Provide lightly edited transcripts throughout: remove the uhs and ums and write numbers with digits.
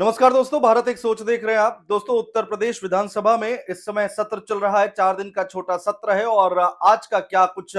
नमस्कार दोस्तों, भारत एक सोच देख रहे हैं आप। दोस्तों, उत्तर प्रदेश विधानसभा में इस समय सत्र चल रहा है। 4 दिन का छोटा सत्र है और आज का क्या कुछ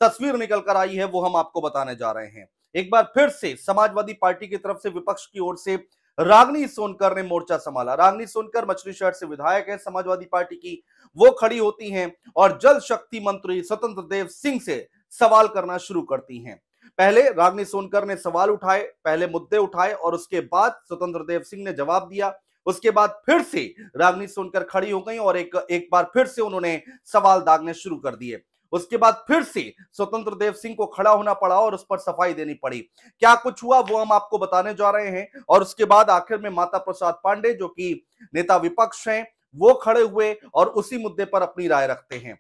तस्वीर निकल कर आई है वो हम आपको बताने जा रहे हैं। एक बार फिर से समाजवादी पार्टी की तरफ से विपक्ष की ओर से रागनी सोनकर ने मोर्चा संभाला। रागनी सोनकर मछली शहर से विधायक है समाजवादी पार्टी की। वो खड़ी होती हैं और जल शक्ति मंत्री स्वतंत्र देव सिंह से सवाल करना शुरू करती हैं। पहले रागनी सोनकर ने सवाल उठाए, पहले मुद्दे उठाए और उसके बाद स्वतंत्र देव सिंह ने जवाब दिया। उसके बाद फिर से रागनी सोनकर खड़ी हो गई और एक बार फिर से उन्होंने सवाल दागने शुरू कर दिए। उसके बाद फिर से स्वतंत्र देव सिंह को खड़ा होना पड़ा और उस पर सफाई देनी पड़ी। क्या कुछ हुआ वो हम आपको बताने जा रहे हैं। और उसके बाद आखिर में माता प्रसाद पांडे, जो कि नेता विपक्ष हैं, वो खड़े हुए और उसी मुद्दे पर अपनी राय रखते हैं।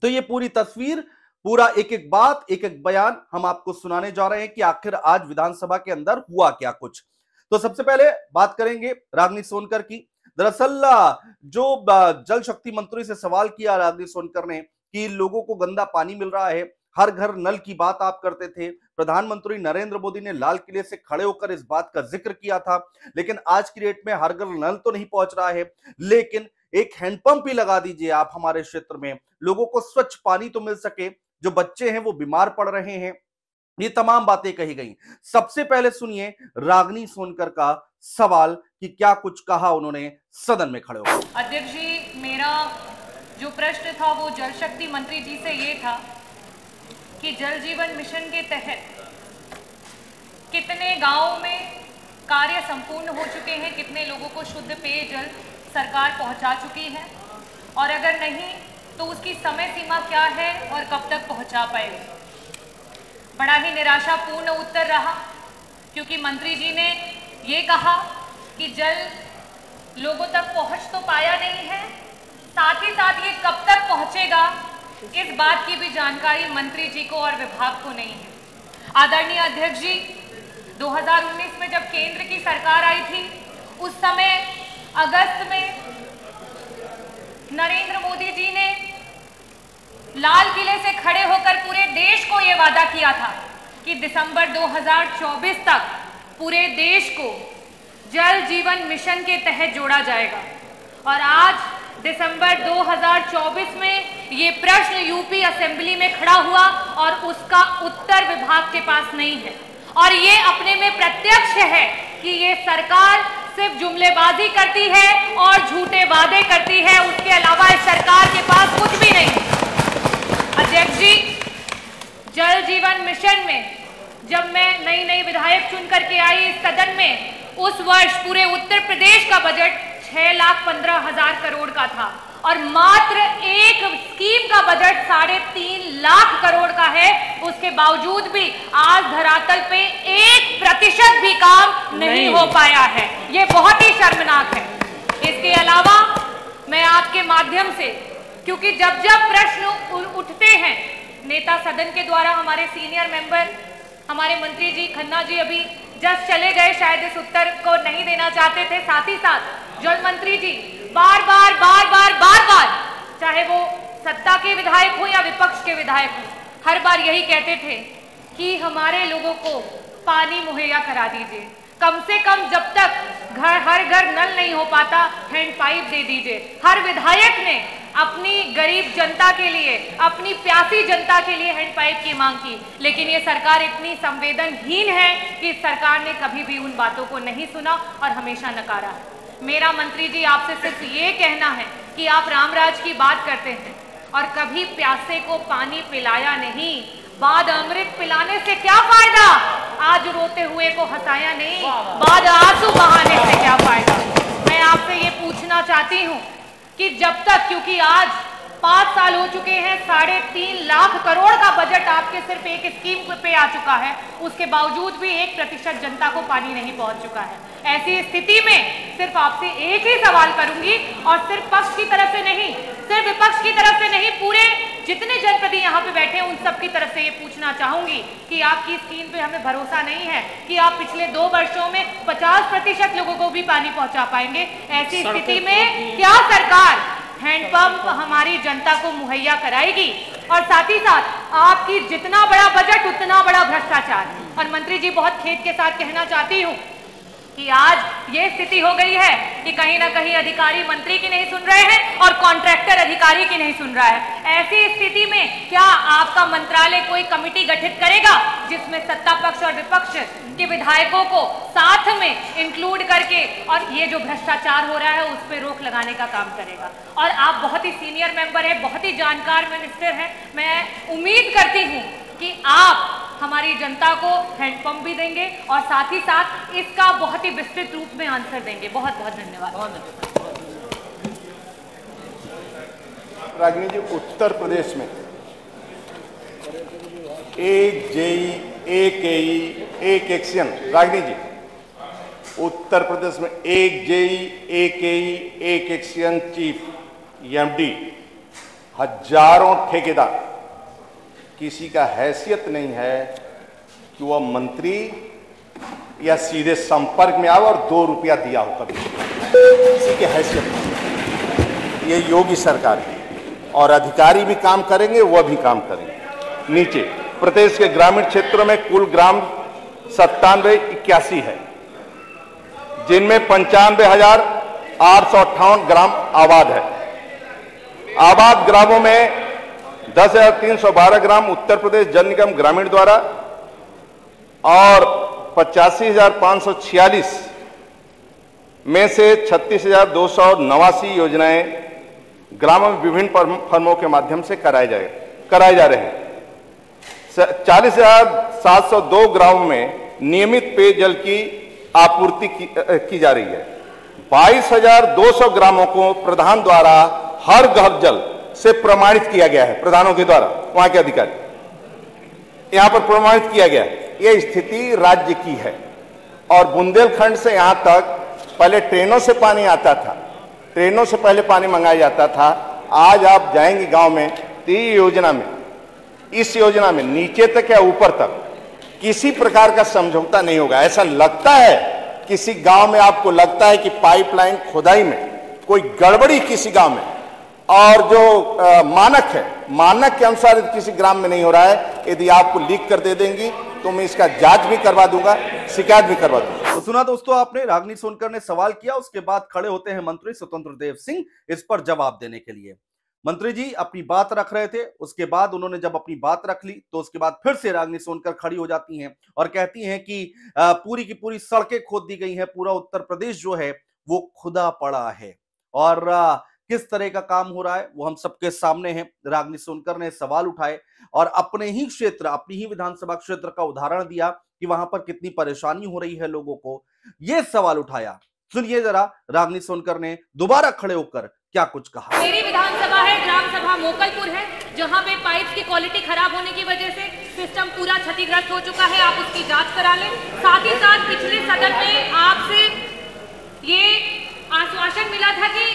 तो ये पूरी तस्वीर, पूरा एक एक बात, एक एक बयान हम आपको सुनाने जा रहे हैं कि आखिर आज विधानसभा के अंदर हुआ क्या कुछ। तो सबसे पहले बात करेंगे रागनी सोनकर की। दरअसल जो जल शक्ति मंत्री से सवाल किया रागनी सोनकर ने कि लोगों को गंदा पानी मिल रहा है, हर घर नल की बात आप करते थे। प्रधानमंत्री नरेंद्र मोदी ने लाल किले से खड़े होकर इस बात का जिक्र किया था, लेकिन आज की डेट में हर घर नल तो नहीं पहुंच रहा है, लेकिन एक हैंडपंप ही लगा दीजिए आप हमारे क्षेत्र में, लोगों को स्वच्छ पानी तो मिल सके। जो बच्चे हैं वो बीमार पड़ रहे हैं। ये तमाम बातें कही गई। सबसे पहले सुनिए रागनी सोनकर का सवाल कि क्या कुछ कहा उन्होंने सदन में खड़े होकर। अध्यक्ष जी, मेरा जो प्रश्न था वो जल शक्ति मंत्री जी से ये था कि जल जीवन मिशन के तहत कितने गांवों में कार्य संपूर्ण हो चुके हैं, कितने लोगों को शुद्ध पेयजल सरकार पहुंचा चुकी है, और अगर नहीं तो उसकी समय सीमा क्या है और कब तक पहुंचा पाएगी। बड़ा ही निराशापूर्ण उत्तर रहा, क्योंकि मंत्री जी ने ये कहा कि जल लोगों तक पहुंच तो पाया नहीं है, साथ ही साथ ये कब तक पहुंचेगा इस बात की भी जानकारी मंत्री जी को और विभाग को नहीं है। आदरणीय अध्यक्ष जी, 2019 में जब केंद्र की सरकार आई थी, उस समय अगस्त में नरेंद्र मोदी जी ने लाल किले से खड़े होकर पूरे देश को यह वादा किया था कि दिसंबर 2024 तक पूरे देश को जल जीवन मिशन के तहत जोड़ा जाएगा। और आज दिसंबर 2024 में ये प्रश्न यूपी असेंबली में खड़ा हुआ और उसका उत्तर विभाग के पास नहीं है। और ये अपने में प्रत्यक्ष है कि ये सरकार सिर्फ जुमलेबाजी करती है और झूठे वादे करती है, उसके अलावा इस सरकार के पास कुछ भी नहीं है। अध्यक्ष जी, जल जीवन मिशन में जब मैं नई विधायक चुन करके आई इस सदन में, उस वर्ष पूरे उत्तर प्रदेश का बजट 6,15,000 करोड़ का था और मात्र एक स्कीम का बजट 3.5 लाख करोड़ का है। उसके बावजूद भी आज धरातल पे 1% भी काम नहीं हो पाया है। ये बहुत ही शर्मनाक है। इसके अलावा मैं आपके माध्यम से, क्योंकि जब जब प्रश्न उठते हैं नेता सदन के द्वारा, हमारे सीनियर मेंबर, हमारे मंत्री जी खन्ना जी अभी जस्ट चले गए, शायद इस उत्तर को नहीं देना चाहते थे। साथ ही साथ जल मंत्री जी बार बार चाहे वो सत्ता के विधायक हो या विपक्ष के विधायक हो, हर बार यही कहते थे कि हमारे लोगों को पानी मुहैया करा दीजिए, कम से कम जब तक हर घर नल नहीं हो पाता हैंड पाइप दे दीजिए। हर विधायक ने अपनी गरीब जनता के लिए, अपनी प्यासी जनता के लिए हैंड पाइप की मांग की, लेकिन ये सरकार इतनी संवेदनहीन है कि सरकार ने कभी भी उन बातों को नहीं सुना और हमेशा नकारा है। मेरा मंत्री जी आपसे सिर्फ ये कहना है कि आप रामराज की बात करते हैं और कभी प्यासे को पानी पिलाया नहीं, बाद अमृत पिलाने से क्या फायदा, आज रोते हुए को हंसाया नहीं, बाद आंसू बहाने से क्या फायदा। मैं आपसे ये पूछना चाहती हूँ कि जब तक, क्योंकि आज 5 साल हो चुके हैं, 3.5 लाख करोड़ का बजट आपके सिर्फ एक स्कीम पे आ चुका है, उसके बावजूद भी 1% जनता को पानी नहीं पहुंच चुका है। ऐसी स्थिति में सिर्फ आपसे एक ही सवाल करूंगी, और सिर्फ पक्ष की तरफ से नहीं, सिर्फ विपक्ष की तरफ से नहीं, पूरे जितने जनप्रतिनिधि यहाँ पे बैठे हैं उन सब की तरफ से ये पूछना चाहूंगी कि आपकी स्कीम पे हमें भरोसा नहीं है कि आप पिछले 2 वर्षों में 50% लोगों को भी पानी पहुंचा पाएंगे। ऐसी स्थिति में क्या सरकार हैंडपंप हमारी जनता को मुहैया कराएगी? और साथ ही साथ आपकी जितना बड़ा बजट उतना बड़ा भ्रष्टाचार। और मंत्री जी, बहुत खेद के साथ कहना चाहती हूँ कि आज ये स्थिति हो गई है कि कहीं ना कहीं अधिकारी मंत्री की नहीं सुन रहे हैं और कॉन्ट्रैक्टर अधिकारी की नहीं सुन रहा है। ऐसी स्थिति में क्या आपका मंत्रालय कोई कमेटी गठित करेगा जिसमें सत्ता पक्ष और विपक्ष के विधायकों को साथ में इंक्लूड करके और ये जो भ्रष्टाचार हो रहा है उस पर रोक लगाने का काम करेगा? और आप बहुत ही सीनियर मेंबर है, बहुत ही जानकार मिनिस्टर है, मैं उम्मीद करती हूँ कि आप हमारी जनता को हैंडपंप भी देंगे और साथ ही साथ इसका बहुत ही विस्तृत रूप में आंसर देंगे। बहुत बहुत धन्यवाद। रागिनी जी, उत्तर प्रदेश में एक जेई, एक एई, एक एक्शन, रागिनी जी, उत्तर प्रदेश में एक जेई, एक एई, एक एक्शन चीफ, एमडी, हजारों ठेकेदार, किसी का हैसियत नहीं है कि वह मंत्री या सीधे संपर्क में आए और 2 रुपया दिया हो कभी, किसी की हैसियत नहीं। ये योगी सरकार है और अधिकारी भी काम करेंगे, वह भी काम करेंगे। नीचे प्रदेश के ग्रामीण क्षेत्रों में कुल ग्राम 9781 है, जिनमें 95,858 ग्राम आबाद है। आबाद ग्रामों में 10,312 ग्राम उत्तर प्रदेश जल निगम ग्रामीण द्वारा और 85,546 में से 36,289 योजनाएं ग्रामों में विभिन्न फर्मों के माध्यम से कराए जा रहे हैं। 40,702 ग्रामों में नियमित पेयजल की आपूर्ति की जा रही है। 22,200 ग्रामों को प्रधान द्वारा हर घर जल से प्रमाणित किया गया है, प्रधानों के द्वारा, वहां के अधिकारी यहां पर प्रमाणित किया गया है। यह स्थिति राज्य की है और बुंदेलखंड से यहां तक पहले ट्रेनों से पानी आता था, ट्रेनों से पहले पानी मंगाया जाता था। आज आप जाएंगे गांव में तो इस योजना में नीचे तक या ऊपर तक किसी प्रकार का समझौता नहीं होगा। ऐसा लगता है किसी गांव में आपको लगता है कि पाइपलाइन खुदाई में कोई गड़बड़ी किसी गांव में, और जो मानक के अनुसार किसी ग्राम में नहीं हो रहा है, यदि आपको लीक कर दे देंगी तो मैं इसका जांच भी करवा दूंगा, शिकायत भी करवा दूंगा। तो सुना दोस्तों आपने, रागिनी सोनकर ने सवाल किया, उसके बाद खड़े होते हैं मंत्री स्वतंत्र देव सिंह इस पर जवाब देने के लिए। मंत्री जी अपनी बात रख रहे थे, उसके बाद उन्होंने जब अपनी बात रख ली तो उसके बाद फिर से रागिनी सोनकर खड़ी हो जाती हैं और कहती हैं कि पूरी की पूरी सड़कें खोद दी गई हैं, पूरा उत्तर प्रदेश जो है वो खुदा पड़ा है। और किस तरह का काम हो रहा है वो हम सबके सामने है। रागिनी सोनकर ने सवाल उठाए और अपने ही क्षेत्र, अपनी ही विधानसभा क्षेत्र का उदाहरण दिया कि वहां पर कितनी परेशानी हो रही है लोगों को। यह सवाल उठाया, सुनिए जरा रागिनी सोनकर ने दोबारा खड़े होकर क्या कुछ कहा। मेरी विधानसभा है, ग्राम सभा मोकलपुर है, जहां पे पाइप की क्वालिटी खराब होने की वजह से सिस्टम पूरा क्षतिग्रस्त हो चुका है। आप उसकी जांच करा लें। साथ ही साथ पिछले सदन में आपसे ये आश्वासन मिला था कि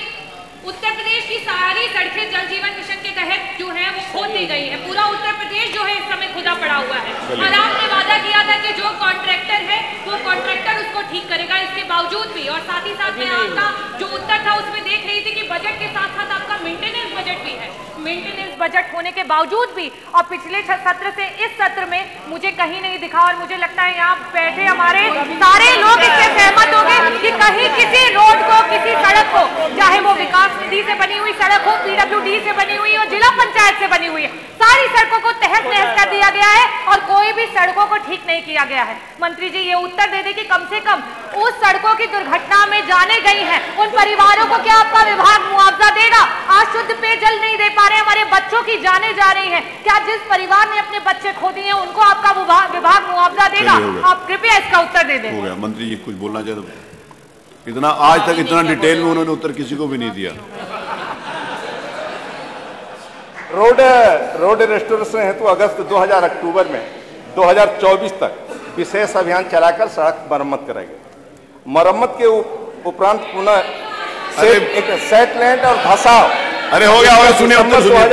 उत्तर प्रदेश की सारी सड़कें जल जीवन मिशन के तहत जो है वो खोद दी गई है। पूरा उत्तर प्रदेश जो है इस समय खुदा पड़ा हुआ है और आपने वादा किया था कि जो कॉन्ट्रैक्टर है वो कॉन्ट्रैक्टर उसको ठीक करेगा। इसके बावजूद भी, और साथ ही साथ में आपका जो उत्तर था उसमें देख रही थी कि बजट के साथ साथ आपका मेंटेनेंस बजट भी है। मेंटेनेंस बजट होने के बावजूद भी और पिछले सत्र से इस सत्र में मुझे कहीं नहीं दिखा, और मुझे लगता है यहाँ बैठे हमारे सारे लोग इससे सहमत होंगे कि कहीं किसी रोड को, किसी सड़क को, चाहे वो विकास निधि से बनी हुई सड़क हो, पीडब्ल्यूडी से बनी हुई हो, जिला पंचायत से बनी हुई है, सारी सड़कों को तहस नहस कर दिया गया है और कोई भी सड़कों को ठीक नहीं किया गया है। मंत्री जी ये उत्तर दे दे कि कम से कम उस सड़कों की दुर्घटना में जाने गई हैं उन परिवारों को क्या आपका विभाग मुआवजा देगा? आज शुद्ध पेयजल नहीं दे पा रहे, हमारे बच्चों की जाने जा रही हैं, क्या जिस परिवार ने अपने बच्चे खो दिए हैं उनको आपका विभाग मुआवजा देगा? आप कृपया इसका उत्तर दे दें। हो गया, मंत्री जी कुछ बोलना चाहते? इतना आज तक इतना डिटेल में उन्होंने उत्तर किसी को भी नहीं दिया। रोड रेस्टोरेशन हेतु अगस्त 2000 अक्टूबर में 2024 तक विशेष अभियान चलाकर सड़क मरम्मत कराएगी। मरम्मत के उपरांत पुनः सेटलमेंट और धसाव। अरे हो गया, सुनिए उत्तर सुनिए।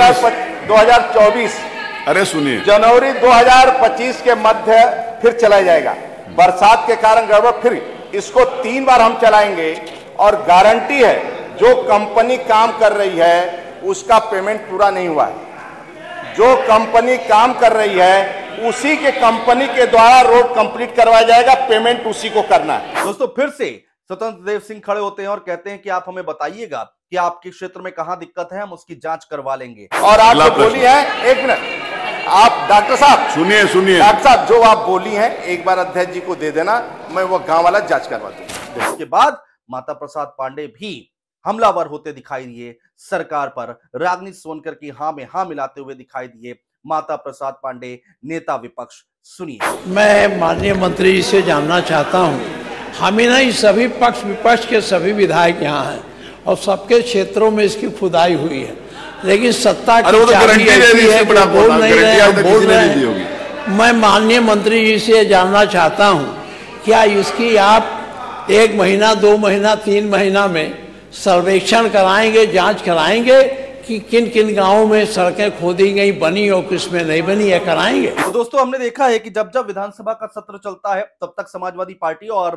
2024 अरे सुनिए, जनवरी 2025 के मध्य फिर चलाया जाएगा। बरसात के कारण गड़बड़, फिर इसको 3 बार हम चलाएंगे और गारंटी है जो कंपनी काम कर रही है उसका पेमेंट पूरा नहीं हुआ है। जो कंपनी काम कर रही है उसी के कंपनी के द्वारा रोड कंप्लीट करवाया जाएगा, पेमेंट उसी को करना है। दोस्तों फिर से स्वतंत्र देव सिंह खड़े होते हैं और कहते हैं कि आप हमें बताइएगा कि आपके क्षेत्र में कहां दिक्कत है, हम उसकी जांच करवा लेंगे। और आप जो बोली है, एक मिनट आप डॉक्टर साहब सुनिए डॉक्टर साहब, जो आप बोली हैं एक बार अध्यक्ष जी को दे देना, मैं वो गांव वाला जांच करवा दूंगा। इसके बाद माता प्रसाद पांडे भी हमलावर होते दिखाई दिए सरकार पर, रागिनी सोनकर की हां में हां मिलाते हुए दिखाई दिए माता प्रसाद पांडे, नेता विपक्ष। सुनिए। मैं माननीय मंत्री जी से जानना चाहता हूं, हम ही नहीं सभी पक्ष विपक्ष के सभी विधायक यहाँ हैं और सबके क्षेत्रों में इसकी खुदाई हुई है, लेकिन सत्ता की चाबी ऐसी है कि बोल नहीं रहे हैं, बोल रहे हैं। मैं माननीय मंत्री जी से जानना चाहता हूं, क्या इसकी आप 1 महीना 2 महीना 3 महीना में सर्वेक्षण कराएंगे, जांच कराएंगे कि किन किन गांवों में सड़कें खोदी गई, बनी और किसमें नहीं बनी है, कराएंगे? तो दोस्तों हमने देखा है कि जब जब विधानसभा का सत्र चलता है तब तक समाजवादी पार्टी और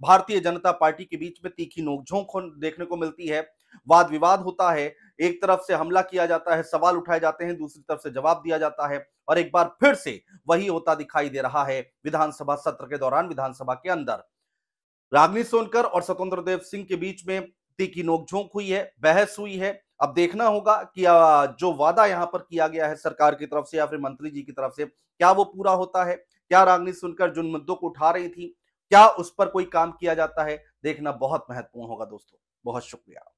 भारतीय जनता पार्टी के बीच में तीखी नोकझोंक देखने को मिलती है, वाद विवाद होता है, एक तरफ से हमला किया जाता है, सवाल उठाए जाते हैं, दूसरी तरफ से जवाब दिया जाता है और एक बार फिर से वही होता दिखाई दे रहा है विधानसभा सत्र के दौरान। विधानसभा के अंदर रागिनी सोनकर और स्वतंत्र देव सिंह के बीच में तीखी नोकझोंक हुई है, बहस हुई है। अब देखना होगा कि जो वादा यहां पर किया गया है सरकार की तरफ से या फिर मंत्री जी की तरफ से, क्या वो पूरा होता है? क्या रागिनी सोनकर जिन मुद्दों को उठा रही थी, क्या उस पर कोई काम किया जाता है? देखना बहुत महत्वपूर्ण होगा दोस्तों। बहुत शुक्रिया।